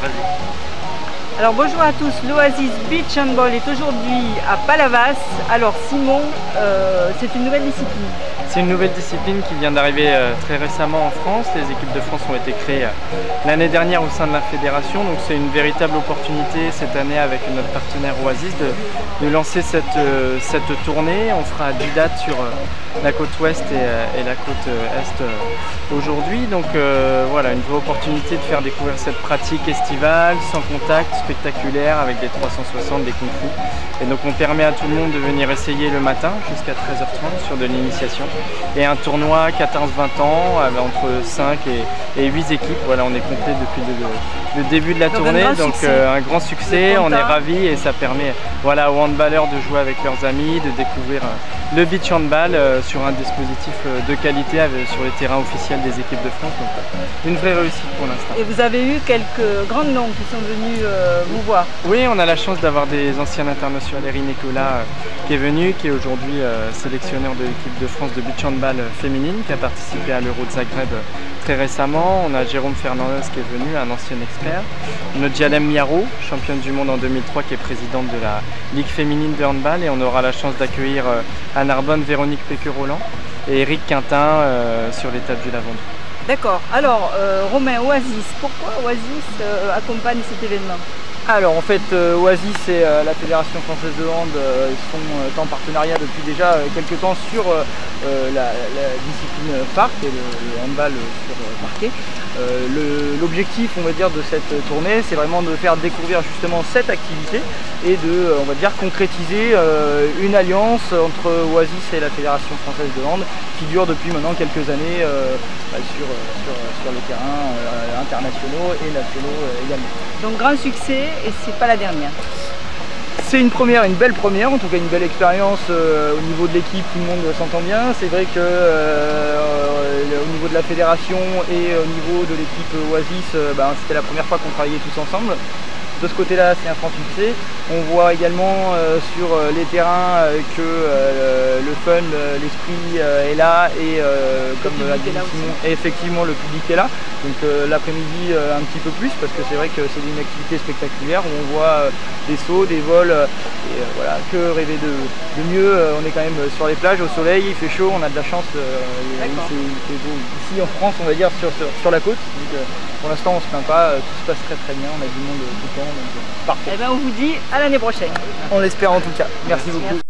Vas-y. Alors bonjour à tous, l'Oasis Beach Handball est aujourd'hui à Palavas. Alors Simon, c'est une nouvelle discipline. C'est une nouvelle discipline qui vient d'arriver très récemment en France. Les équipes de France ont été créées l'année dernière au sein de la fédération. Donc c'est une véritable opportunité cette année avec notre partenaire Oasis de lancer cette tournée. On fera 10 dates sur la côte ouest et la côte est aujourd'hui. Donc voilà, une vraie opportunité de faire découvrir cette pratique estivale, sans contact, spectaculaire, avec des 360, des kung fu. Et donc on permet à tout le monde de venir essayer le matin jusqu'à 13h30 sur de l'initiation. Et un tournoi 14-20 ans entre 5 et 8 équipes. Voilà, on est complet depuis le début de la tournée. Donc un grand succès, on est ravis et ça permet voilà, aux handballeurs de jouer avec leurs amis, de découvrir le beach handball sur un dispositif de qualité sur les terrains officiels des équipes de France. Donc une vraie réussite pour l'instant. Et vous avez eu quelques grandes noms qui sont venus vous voir. Oui, on a la chance d'avoir des anciens internationaux. Léry Nicolas qui est venu, qui est aujourd'hui sélectionneur de l'équipe de France de beach handball féminine, qui a participé à l'Euro de Zagreb très récemment. On a Jérôme Fernandez qui est venu, un ancien expert. On a Djalem Miaro, championne du monde en 2003, qui est présidente de la Ligue féminine de handball. Et on aura la chance d'accueillir à Narbonne Véronique Péqueux-Roland et Eric Quintin sur l'étape du Lavandou. D'accord. Alors Romain, Oasis, pourquoi Oasis accompagne cet événement? Alors en fait Oasis et la Fédération Française de Hand sont en partenariat depuis déjà quelques temps sur la discipline phare, qui est le handball sur parquet. L'objectif, on va dire, de cette tournée, c'est vraiment de faire découvrir justement cette activité et de, on va dire, concrétiser une alliance entre Oasis et la Fédération Française de Hand qui dure depuis maintenant quelques années sur les terrains internationaux et nationaux également. Donc grand succès et c'est pas la dernière. C'est une première, une belle première, en tout cas une belle expérience au niveau de l'équipe, tout le monde s'entend bien. C'est vrai que au niveau de la fédération et au niveau de l'équipe Oasis, c'était la première fois qu'on travaillait tous ensemble. De ce côté-là, c'est un franc succès. On voit également sur les terrains que le fun, l'esprit est là et comme l'a dit Simon, effectivement le public est là. Donc l'après-midi un petit peu plus parce que c'est vrai que c'est une activité spectaculaire où on voit des sauts, des vols et voilà, que rêver de mieux. On est quand même sur les plages au soleil, il fait chaud, on a de la chance, il fait beau. Ici en France, on va dire sur la côte. Donc, pour l'instant on ne se plaint pas, tout se passe très bien, on a du monde tout le temps, donc parfait. Et bien on vous dit à l'année prochaine. On l'espère en tout cas. Merci beaucoup.